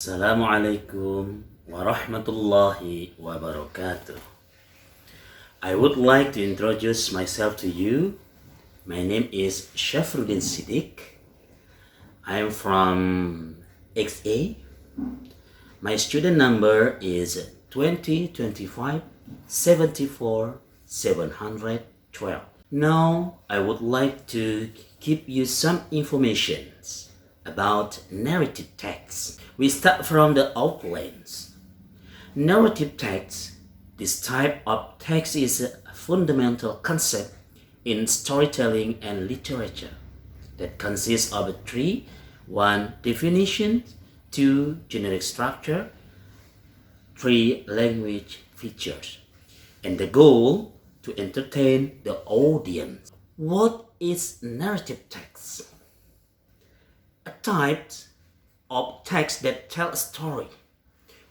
Assalamualaikum warahmatullahi wabarakatuh. I would like to introduce myself to you. My name is Shafruddin Siddiq. I am from XA. My student number is 2025 74 712. Now I would like to give you some information about narrative text. We start from the outlines. Narrative text. This type of text is a fundamental concept in storytelling and literature that consists of three: 1. Definition, 2. Generic structure, 3. Language features, and the goal to entertain the audience. What is narrative text? A type of text that tells a story,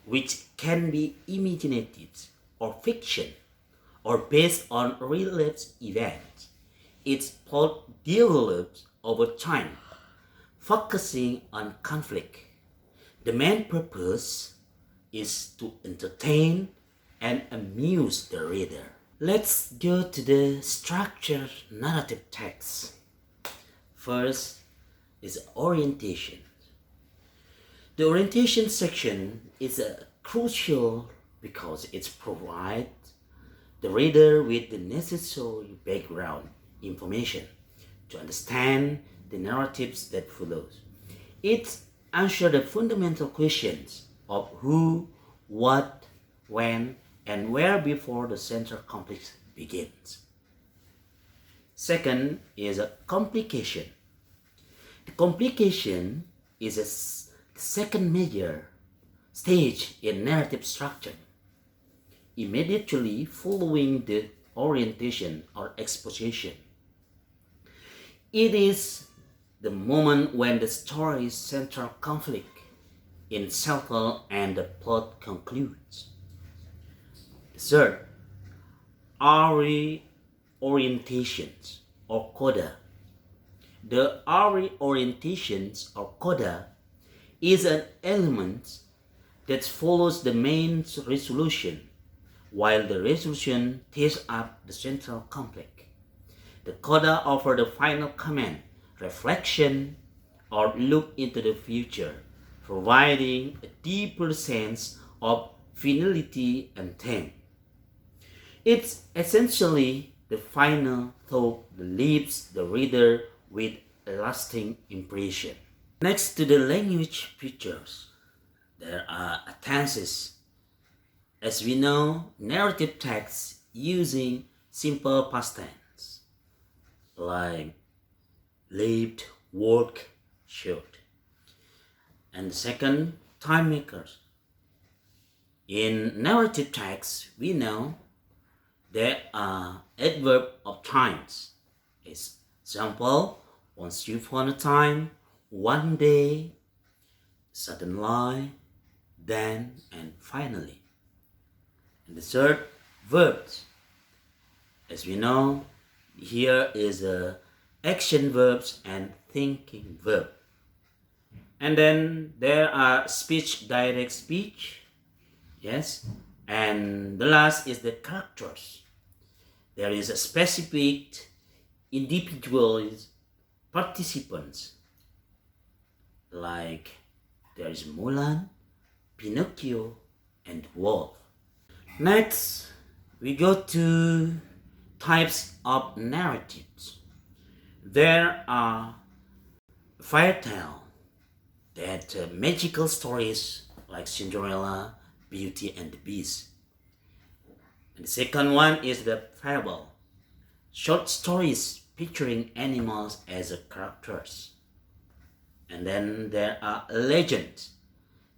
which can be imaginative or fiction, or based on real-life events. Its plot develops over time, focusing on conflict. The main purpose is to entertain and amuse the reader. Let's go to the structured narrative text. First is orientation. The orientation section is crucial because it provides the reader with the necessary background information to understand the narratives that follows. It answers the fundamental questions of who, what, when, and where before the central conflict begins. Second is a complication. The complication is a second major stage in narrative structure, immediately following the orientation or exposition. It is the moment when the story's central conflict is settled and the plot concludes. Third, reorientations or coda. The reorientations or coda is an element that follows the main resolution, while the resolution tears up the central conflict. The coda offers the final comment, reflection, or look into the future, providing a deeper sense of finality and theme. It's essentially the final thought that leaves the reader with a lasting impression. Next to the language features, there are tenses. As we know, narrative text using simple past tense like lived, worked, showed. And second, time makers. In narrative text, we know there are adverb of times. Example, once upon a time, one day, suddenly, then, and finally. And the third, verbs. As we know, here is action verbs and thinking verb. And then there are speech, direct speech. Yes. And the last is the characters. There is a specific individuals, participants, like there is Mulan, Pinocchio, and Wolf. Next, we go to types of narratives. There are fairy tale, that magical stories like Cinderella, Beauty and the Beast. And the second one is the fable, short stories featuring animals as characters. And then there are legends,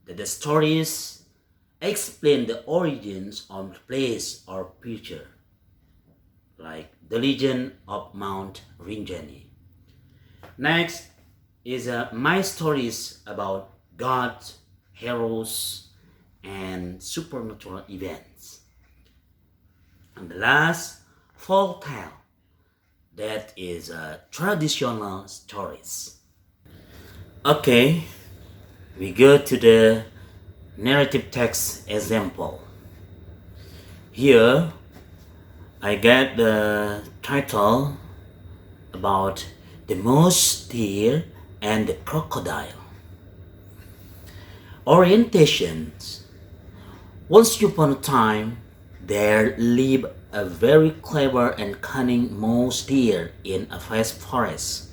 that the stories explain the origins of place or creature, like the legend of Mount Rinjani. Next is my stories about gods, heroes, and supernatural events. And the last, folk tale, that is traditional stories. Okay, we go to the narrative text example. Here I get the title about the moose, deer, and the crocodile. Orientations. Once upon a time, there lived a very clever and cunning moose deer in a vast forest.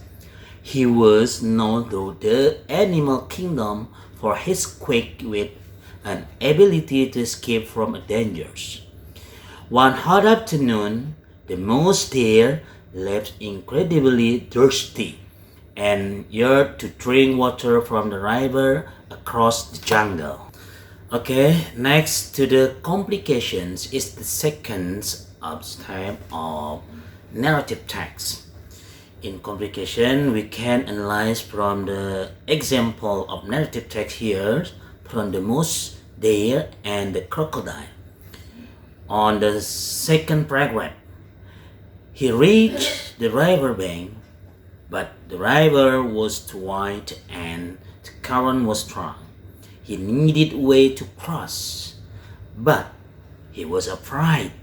He was known through the animal kingdom for his quick wit and ability to escape from dangers. One hot afternoon, the moose deer left incredibly thirsty and yearned to drink water from the river across the jungle. Okay, next to the complications is the second type of narrative text. In complication, we can analyze from the example of narrative text here from the moose, deer, and the crocodile. On the second paragraph, he reached the river bank, but the river was too wide and the current was strong. He needed a way to cross, but he was afraid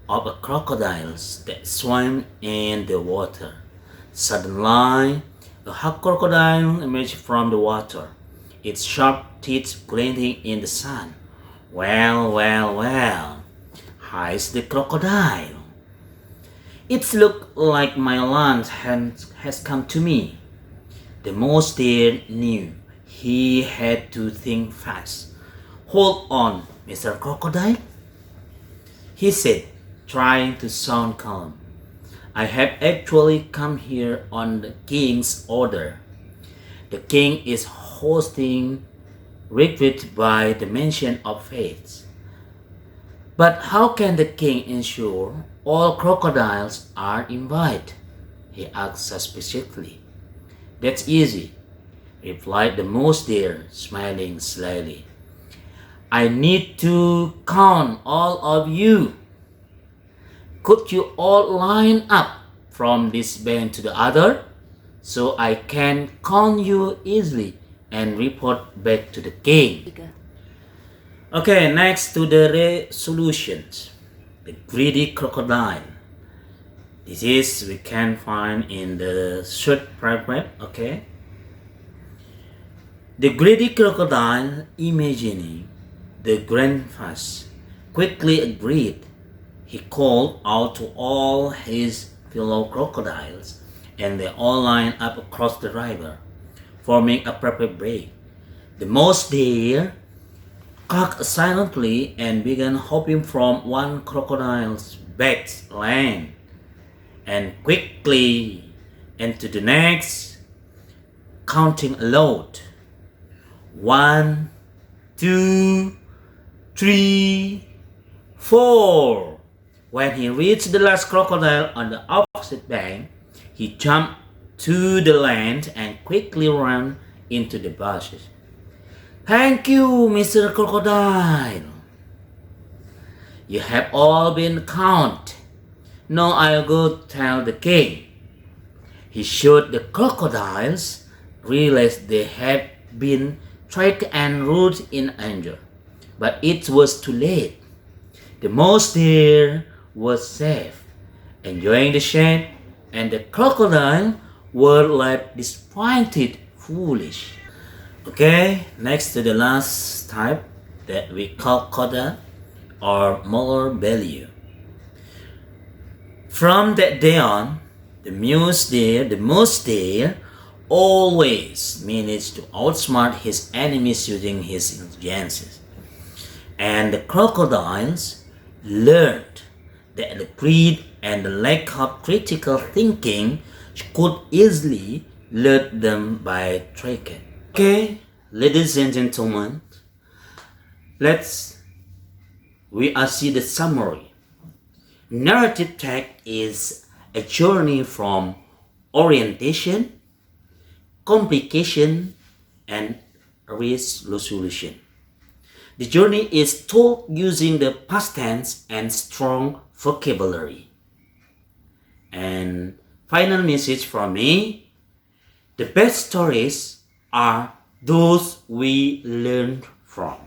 of a crocodiles that swam in the water. Suddenly, a crocodile emerged from the water, its sharp teeth glinting in the sun. Well, hissed the crocodile. It looks like my lunch has come to me. The moose deer knew he had to think fast. Hold on, Mr. Crocodile, he said, trying to sound calm. I have actually come here on the king's order. The king is hosting retreat by the mention of faith. But how can the king ensure all crocodiles are invited? He asked suspiciously. That's easy, replied the moose deer, smiling slyly. I need to count all of you. Could you all line up from this bank to the other so I can count you easily and report back to the king? Okay, next to the resolutions. The greedy crocodile. This is we can find in the third paragraph. Okay. The greedy crocodile, imagining the grand fuss, quickly agreed. He called out to all his fellow crocodiles, and they all lined up across the river, forming a perfect break. The moose deer cocked silently and began hopping from one crocodile's back length and quickly into the next, counting aloud. 1, 2, 3, 4. When he reached the last crocodile on the opposite bank, he jumped to the land and quickly ran into the bushes. Thank you, Mr. Crocodile. You have all been counted. Now I'll go tell the king. He showed the crocodiles, realized they had been tricked and ruled in anger. But it was too late. The moose deer was safe, enjoying the shade, and the crocodile were left disappointed, foolish. Okay, next to the last type that we call coda or moral value. From that day on, the moose deer always managed to outsmart his enemies using his intelligence. And the crocodiles learned that the greed and the lack of critical thinking could easily lead them by tricking. Okay, ladies and gentlemen, we see the summary. Narrative text is a journey from orientation, complication, and resolution. The journey is told using the past tense and strong vocabulary. And final message from me, the best stories are those we learn from.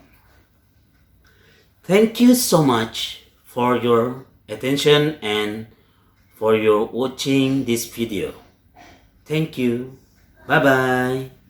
Thank you so much for your attention and for your watching this video. Thank you. Bye bye.